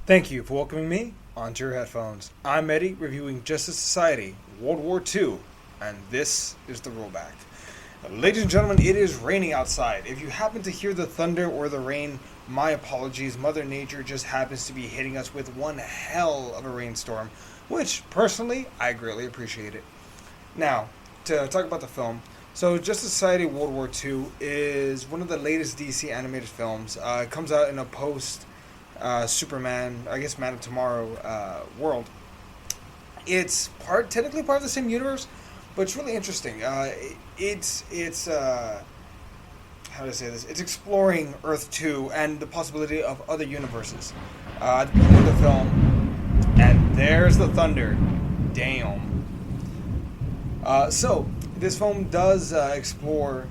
Thank you for welcoming me onto your headphones. I'm Eddie, reviewing Justice Society, World War II, and this is the rollback. Ladies and gentlemen, it is raining outside. If you happen to hear the thunder or the rain, my apologies. Mother Nature just happens to be hitting us with one hell of a rainstorm, which, personally, I greatly appreciate it. Now, to talk about the film, so Justice Society World War II is one of the latest DC animated films. It comes out in a post Superman, I guess Man of Tomorrow world. It's technically part of the same universe, but it's really interesting. It's how to say this? It's exploring Earth 2 and the possibility of other universes. At the beginning of the film, and there's the thunder. Damn. So this film does explore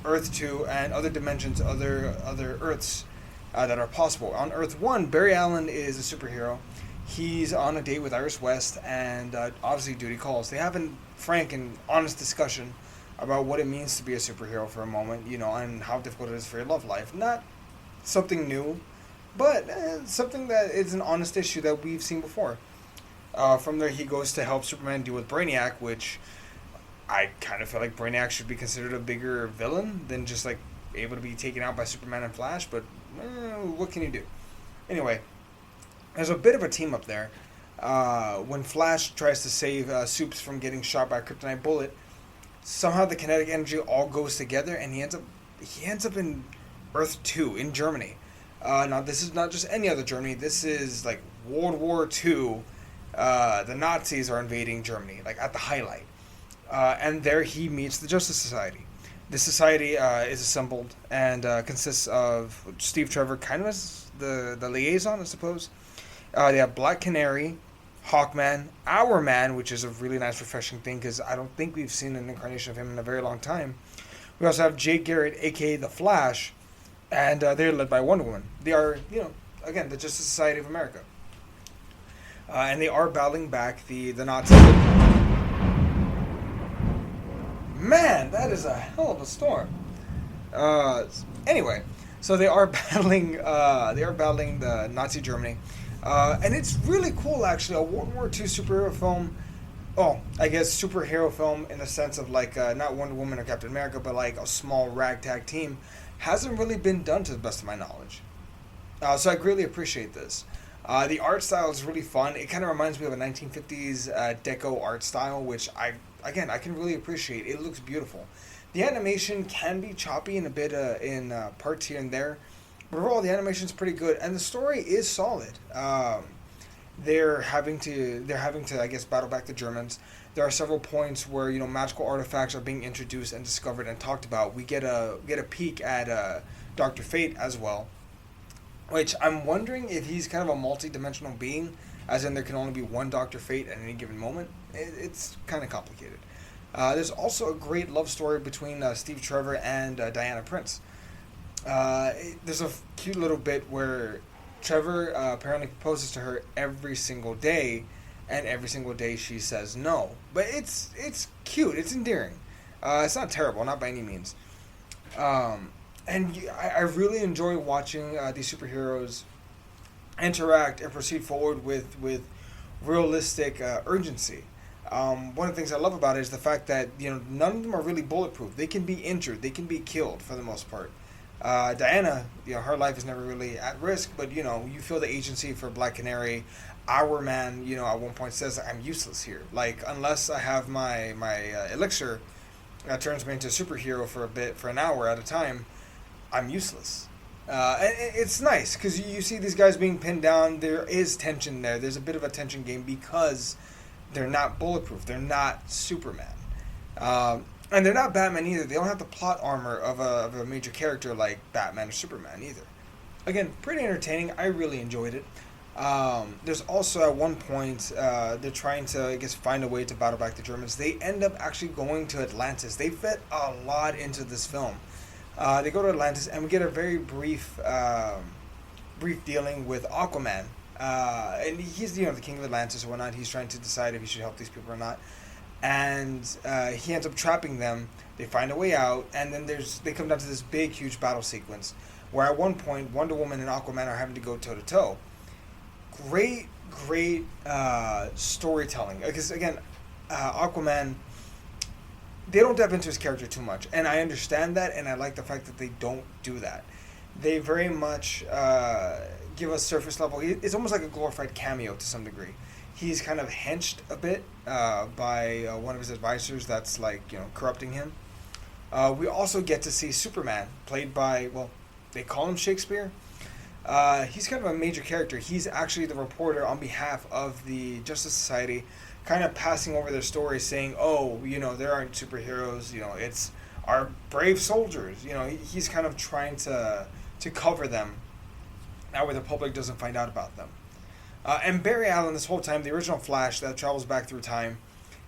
Earth 2 and other dimensions, other Earths that are possible. On Earth 1, Barry Allen is a superhero. He's on a date with Iris West, and obviously duty calls. They have a frank and honest discussion about what it means to be a superhero for a moment, and how difficult it is for your love life. Not something new, but something that is an honest issue that we've seen before. From there, he goes to help Superman deal with Brainiac, which I kind of feel like Brainiac should be considered a bigger villain than just like able to be taken out by Superman and Flash, but what can you do? Anyway, there's a bit of a team up there. When Flash tries to save Supes from getting shot by a kryptonite bullet, somehow the kinetic energy all goes together, and he ends up in Earth 2 in Germany. Now, this is not just any other Germany. This is like World War II. The Nazis are invading Germany, like at the highlight. And there he meets the Justice Society. The society is assembled and consists of Steve Trevor, kind of as the liaison, I suppose. They have Black Canary, Hawkman, Hourman, which is a really nice, refreshing thing because I don't think we've seen an incarnation of him in a very long time. We also have Jake Garrett, aka the Flash, and they're led by Wonder Woman. They are, again, the Justice Society of America. And they are battling back the Nazis. Man, that is a hell of a storm. Anyway, so they are battling. They are battling the Nazi Germany, and it's really cool actually. A World War II superhero film. Oh, I guess superhero film in the sense of like not Wonder Woman or Captain America, but like a small ragtag team hasn't really been done to the best of my knowledge. So I greatly appreciate this. The art style is really fun. It kind of reminds me of a 1950s deco art style, which I can really appreciate. It looks beautiful. The animation can be choppy in a bit in parts here and there, but overall the animation is pretty good, and the story is solid. They're having to I guess battle back the Germans. There are several points where magical artifacts are being introduced and discovered and talked about. We get a peek at Dr. Fate as well, which I'm wondering if he's kind of a multi-dimensional being, as in there can only be one Dr. Fate at any given moment. It's kind of complicated. There's also a great love story between Steve Trevor and Diana Prince. There's a cute little bit where Trevor apparently proposes to her every single day, and every single day she says no. But it's cute. It's endearing. It's not terrible, not by any means. And I really enjoy watching these superheroes interact and proceed forward with realistic urgency. One of the things I love about it is the fact that none of them are really bulletproof. They can be injured, they can be killed for the most part. Diana, her life is never really at risk, but you feel the agency for Black Canary. Our man, at one point says, "I'm useless here. Like unless I have my elixir that turns me into a superhero for an hour at a time, I'm useless." And it's nice because you see these guys being pinned down. There is tension there. There's a bit of a tension game because they're not bulletproof. They're not Superman. And they're not Batman either. They don't have the plot armor of a major character like Batman or Superman either. Again, pretty entertaining. I really enjoyed it. There's also at one point they're trying to, I guess, find a way to battle back the Germans. They end up actually going to Atlantis. They fit a lot into this film. They go to Atlantis, and we get a very brief dealing with Aquaman. And he's the king of Atlantis or whatnot. He's trying to decide if he should help these people or not. And he ends up trapping them. They find a way out, and then they come down to this big, huge battle sequence where at one point Wonder Woman and Aquaman are having to go toe to toe. great storytelling. Because again, Aquaman, they don't dive into his character too much, and I understand that, and I like the fact that they don't do that. They very much give us surface level. It's almost like a glorified cameo to some degree. He's kind of henched a bit by one of his advisors that's like corrupting him. We also get to see Superman, played by, well, they call him Shakespeare. He's kind of a major character. He's actually the reporter on behalf of the Justice Society, kind of passing over their story, saying, "Oh, there aren't superheroes. It's our brave soldiers." He's kind of trying to cover them, that way the public doesn't find out about them. And Barry Allen, this whole time, the original Flash that travels back through time,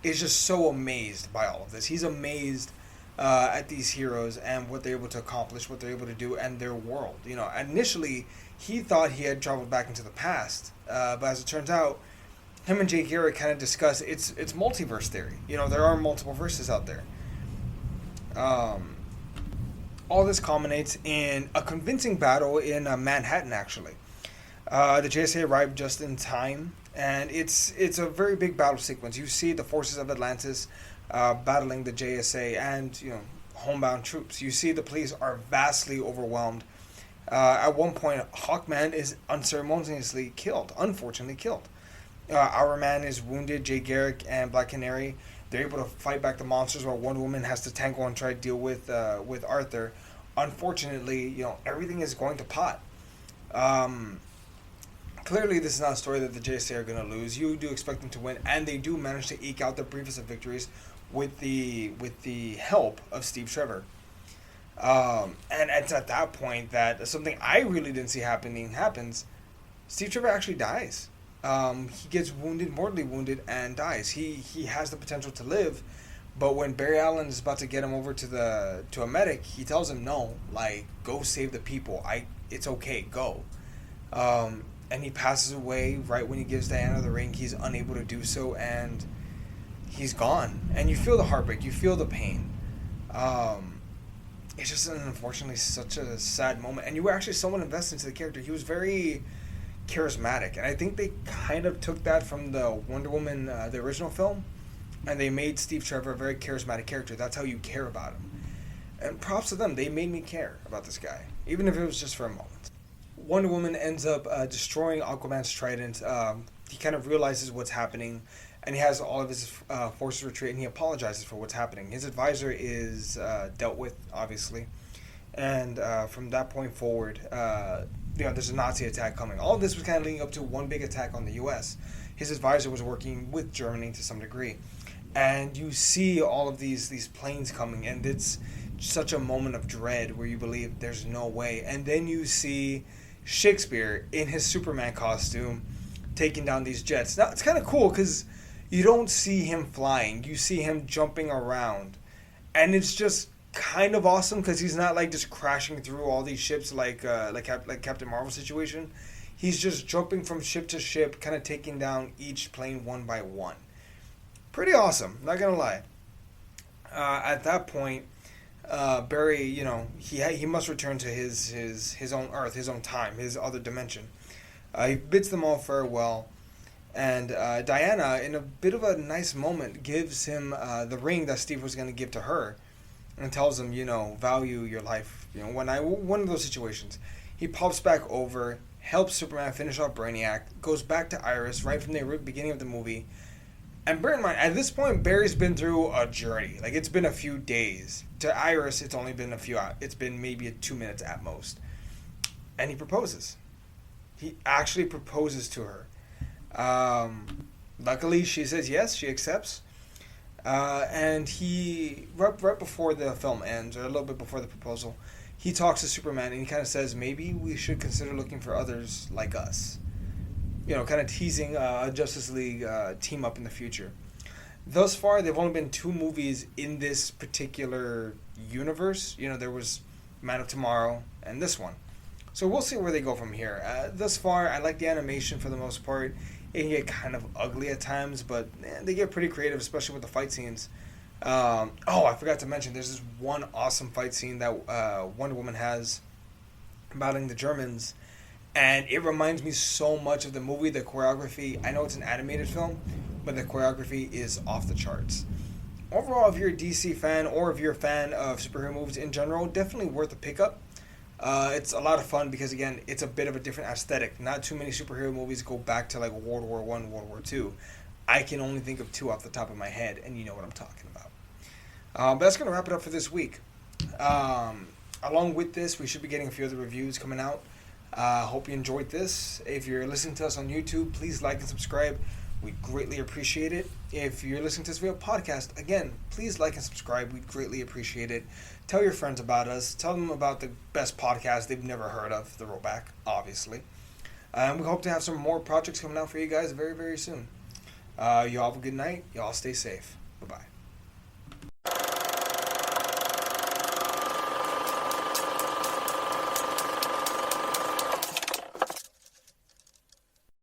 is just so amazed by all of this. He's amazed at these heroes and what they're able to accomplish, what they're able to do, and their world. Initially, he thought he had traveled back into the past, but as it turns out, him and Jay Garrick kind of discuss it's multiverse theory. There are multiple verses out there. All this culminates in a convincing battle in Manhattan, actually. The JSA arrived just in time, and it's a very big battle sequence. You see the forces of Atlantis battling the JSA and homebound troops. You see the police are vastly overwhelmed. At one point, Hawkman is unceremoniously killed, unfortunately killed. Our Man is wounded. Jay Garrick and Black Canary, they're able to fight back the monsters, while Wonder Woman has to tangle and try to deal with Arthur. Unfortunately, everything is going to pot. Clearly, this is not a story that the JSA are going to lose. You do expect them to win, and they do manage to eke out the briefest of victories with the help of Steve Trevor. And it's at that point that something I really didn't see happening happens. Steve Trevor actually dies. He gets wounded, mortally wounded, and dies. He has the potential to live, but when Barry Allen is about to get him over to a medic, he tells him, "No, go save the people. It's okay, go." And he passes away right when he gives Diana the ring. He's unable to do so, and he's gone. And you feel the heartbreak, you feel the pain. It's just unfortunately such a sad moment, and you were actually somewhat invested into the character. He was very charismatic, and I think they kind of took that from the Wonder Woman, the original film, and they made Steve Trevor a very charismatic character. That's how you care about him, and props to them. They made me care about this guy, even if it was just for a moment. Wonder Woman ends up destroying Aquaman's trident. He kind of realizes what's happening, and he has all of his forces retreat, and he apologizes for what's happening. His advisor is dealt with, obviously, and from that point forward, there's a Nazi attack coming. All of this was kind of leading up to one big attack on the U.S. His advisor was working with Germany to some degree, and you see all of these planes coming, and it's such a moment of dread where you believe there's no way. And then you see Shakespeare in his Superman costume taking down these jets. Now, it's kind of cool because you don't see him flying. You see him jumping around. And it's just kind of awesome because he's not just crashing through all these ships like Captain Marvel situation. He's just jumping from ship to ship, kind of taking down each plane one by one. Pretty awesome, not going to lie. At that point, Barry, he must return to his own Earth, his own time, his other dimension. He bids them all farewell, and Diana, in a bit of a nice moment, gives him the ring that Steve was going to give to her, and tells him, value your life. One of those situations. He pops back over, helps Superman finish off Brainiac, goes back to Iris right from the beginning of the movie. And bear in mind, at this point, Barry's been through a journey. It's been a few days. To Iris, it's only been it's been maybe 2 minutes at most. And he proposes. He actually proposes to her. Luckily, she says yes, she accepts. And he, right before the film ends, or a little bit before the proposal, he talks to Superman and he kind of says, maybe we should consider looking for others like us. Kind of teasing a Justice League team up in the future. Thus far, there have only been 2 movies in this particular universe. There was Man of Tomorrow and this one. So we'll see where they go from here. Thus far, I like the animation for the most part. It can get kind of ugly at times, but they get pretty creative, especially with the fight scenes. I forgot to mention, there's this one awesome fight scene that Wonder Woman has battling the Germans. and it reminds me so much of the movie. The choreography, I know it's an animated film, but the choreography is off the charts. Overall, if you're a DC fan or if you're a fan of superhero movies in general, definitely worth a pickup. It's a lot of fun because again, it's a bit of a different aesthetic. Not too many superhero movies go back to like World War I, World War II. I can only think of two off the top of my head, and you know what I'm talking about. But that's going to wrap it up for this week. Along with this, we should be getting a few other reviews coming out. Hope you enjoyed this. If you're listening to us on YouTube, please like and subscribe. We greatly appreciate it. If you're listening to this via podcast, again, please like and subscribe. We'd greatly appreciate it. Tell your friends about us. Tell them about the best podcast they've never heard of, The Rollback, obviously. We hope to have some more projects coming out for you guys very, very soon. You all have a good night. You all stay safe. Bye-bye.